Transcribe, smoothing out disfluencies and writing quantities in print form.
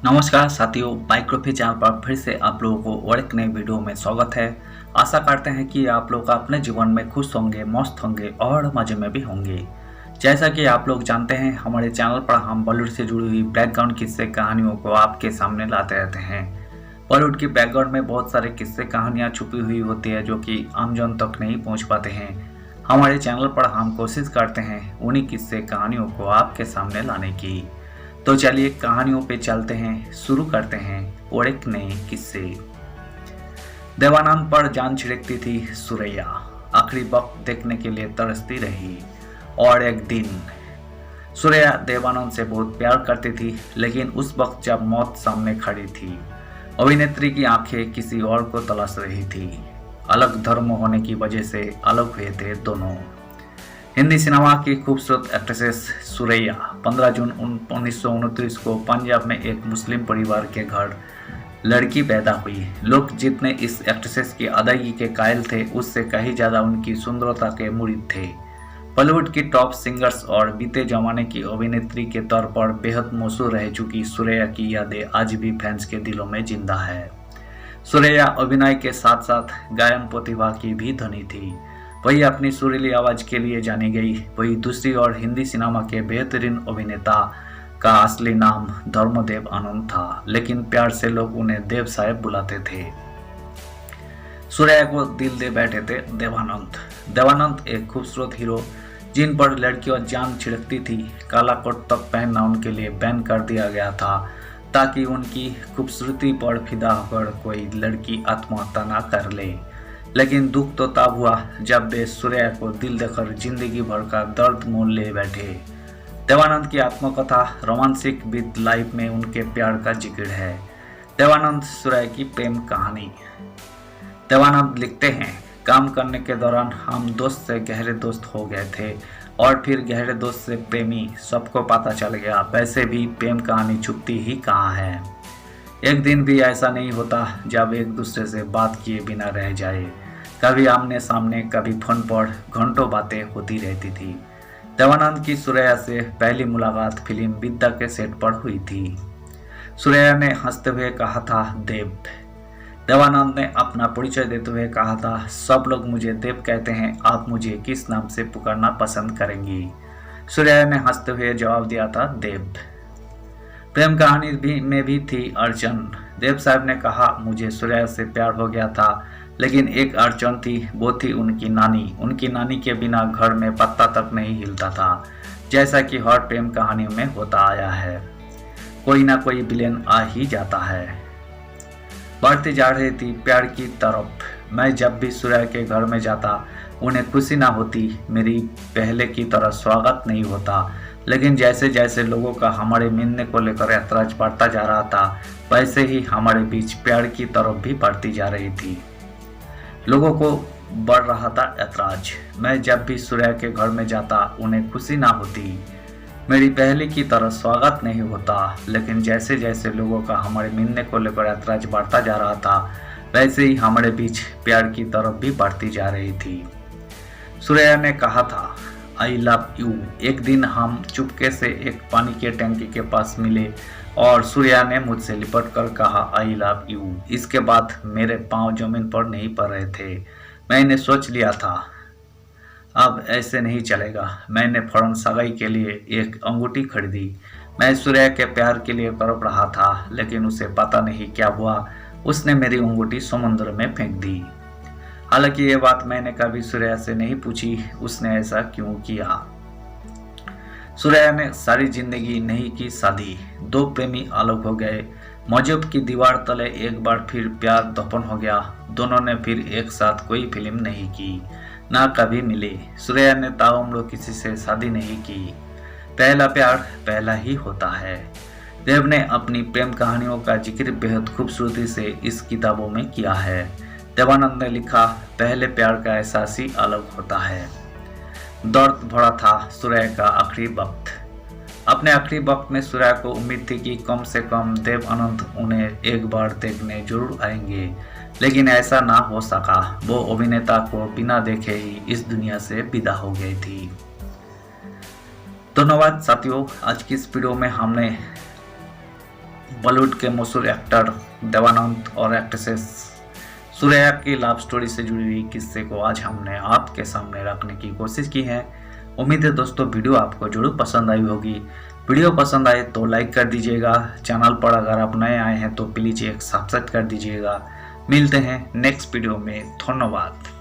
नमस्कार साथियों, माइक्रोफी चैनल पर फिर से आप लोगों को और एक नए वीडियो में स्वागत है। आशा करते हैं कि आप लोग अपने जीवन में खुश होंगे, मस्त होंगे और मजे में भी होंगे। जैसा कि आप लोग जानते हैं, हमारे चैनल पर हम बॉलीवुड से जुड़ी हुई बैकग्राउंड किस्से कहानियों को आपके सामने लाते रहते हैं। बॉलीवुड की बैकग्राउंड में बहुत सारे किस्से कहानियाँ छुपी हुई होती है जो कि आमजन तक नहीं पहुँच पाते हैं। हमारे चैनल पर हम कोशिश करते हैं उन्हीं किस्से कहानियों को आपके सामने लाने की। तो चलिए कहानियों पे चलते हैं, शुरू करते हैं और एक नए किस्से। देवानंद पर जान छिड़कती थी सुरैया, आखिरी वक्त देखने के लिए तरसती रही। और एक दिन सुरैया देवानंद से बहुत प्यार करती थी, लेकिन उस वक्त जब मौत सामने खड़ी थी, अभिनेत्री की आंखें किसी और को तलाश रही थी। अलग धर्म होने की वजह से अलग हुए थे दोनों। हिंदी सिनेमा की खूबसूरत एक्ट्रेसेस सुरैया 15 जून 1929 को पंजाब में एक मुस्लिम परिवार के घर लड़की पैदा हुई। लोग जितने इस एक्ट्रेसेस की अदायगी के कायल थे, उससे कहीं ज़्यादा उनकी सुंदरता के मुरीद थे। बॉलीवुड की टॉप सिंगर्स और बीते जमाने की अभिनेत्री के तौर पर बेहद मशहूर रह चुकी सुरैया की यादें आज भी फैंस के दिलों में जिंदा है। सुरैया अभिनय के साथ साथ गायन प्रतिभा की भी धनी थी। वही अपनी सुरीली आवाज के लिए जानी गई। वही दूसरी ओर हिंदी सिनेमा के बेहतरीन अभिनेता का असली नाम धर्मदेव आनंद था, लेकिन प्यार से लोग उन्हें देव साहेब बुलाते थे। सुरैया को दिल दे बैठे थे देवानंद। देवानंद एक खूबसूरत हीरो जिन पर लड़कियों जान छिड़कती थी। काला कोट तक पहनना उनके लिए बैन कर दिया गया था, ताकि उनकी खूबसूरती पर फिदा होकर कोई लड़की आत्महत्या न कर ले। लेकिन दुख तो तब हुआ जब वे सुरैया को दिल देकर जिंदगी भर का दर्द मोल ले बैठे। देवानंद की आत्मकथा रोमांसिक विद लाइफ में उनके प्यार का जिक्र है। देवानंद सुरैया की प्रेम कहानी। देवानंद लिखते हैं, काम करने के दौरान हम दोस्त से गहरे दोस्त हो गए थे और फिर गहरे दोस्त से प्रेमी। सबको पता चल गया, वैसे भी प्रेम कहानी छुपती ही कहाँ है। एक दिन भी ऐसा नहीं होता जब एक दूसरे से बात किए बिना रह जाए। कभी आमने सामने, कभी फोन पर घंटों बातें होती रहती थी। देवानंद की सुरैया से पहली मुलाकात फिल्म विद्या के सेट पर हुई थी। सुरैया ने हंसते हुए कहा था देव। देवानंद ने अपना परिचय देते हुए कहा था, सब लोग मुझे देव कहते हैं, आप मुझे किस नाम से पुकारना पसंद करेंगी? सुरैया ने हंसते हुए जवाब दिया था देव। प्रेम कहानी में भी थी अड़चन। देव साहब ने कहा, मुझे सुरैया से प्यार हो गया था, लेकिन एक अड़चन थी, वो थी उनकी नानी। उनकी नानी के बिना घर में पत्ता तक नहीं हिलता था। जैसा कि हर प्रेम कहानी में होता आया है, कोई ना कोई विलेन आ ही जाता है। बढ़ती जा रही थी प्यार की तरफ। मैं जब भी सुरैया के घर में जाता, उन्हें खुशी ना होती। मेरी पहले की तरह स्वागत नहीं होता, लेकिन जैसे जैसे लोगों का हमारे मिलने को लेकर ऐतराज बढ़ता जा रहा था, वैसे ही हमारे बीच प्यार की तरफ भी बढ़ती जा रही थी। लोगों को बढ़ रहा था ऐतराज। मैं जब भी सुरैया के घर में जाता, उन्हें खुशी ना होती। मेरी पहले की तरह स्वागत नहीं होता, लेकिन जैसे जैसे लोगों का हमारे मिलने को लेकर ऐतराज बढ़ता जा रहा था, वैसे ही हमारे बीच प्यार की तरफ भी बढ़ती जा रही थी। सुरैया ने कहा था, आई लव यू। एक दिन हम चुपके से एक पानी के टंकी के पास मिले और सुरैया ने मुझसे लिपट कर कहा, आई लव यू। इसके बाद मेरे पांव जमीन पर नहीं पड़ रहे थे। मैंने सोच लिया था, अब ऐसे नहीं चलेगा। मैंने फौरन सगाई के लिए एक अंगूठी खरीदी। मैं सुरैया के प्यार के लिए तड़प रहा था, लेकिन उसे पता नहीं क्या हुआ, उसने मेरी अंगूठी समुद्र में फेंक दी। हालांकि ये बात मैंने कभी सुरैया से नहीं पूछी, उसने ऐसा क्यों किया। सुरैया ने सारी जिंदगी नहीं की शादी। दो प्रेमी अलग हो गए। मौजूब की दीवार तले एक बार फिर प्यार दफन हो गया। दोनों ने फिर एक साथ कोई फिल्म नहीं की, ना कभी मिले। सुरैया ने ताउम्र किसी से शादी नहीं की। पहला प्यार पहला ही होता है। देव ने अपनी प्रेम कहानियों का जिक्र बेहद खूबसूरती से इस किताबों में किया है। देवानंद ने लिखा, पहले प्यार का एहसास ही अलग होता है। दर्द भरा था सुरैया का आखिरी वक्त। अपने आखिरी वक्त में सुरैया को उम्मीद थी कि कम से कम देवानंद उन्हें एक बार देखने जरूर आएंगे, लेकिन ऐसा ना हो सका। वो अभिनेता को बिना देखे ही इस दुनिया से विदा हो गई थी। धन्यवाद साथियों, आज की इस वीडियो में हमने बॉलीवुड के मशहूर एक्टर देवानंद और एक्ट्रेसेस सुरैया की लव स्टोरी से जुड़ी हुई किस्से को आज हमने आपके सामने रखने की कोशिश की है। उम्मीद है दोस्तों वीडियो आपको जरूर पसंद आई होगी। वीडियो पसंद आए तो लाइक कर दीजिएगा। चैनल पर अगर आप नए आए हैं तो प्लीज़ एक सब्सक्राइब कर दीजिएगा। मिलते हैं नेक्स्ट वीडियो में। धन्यवाद।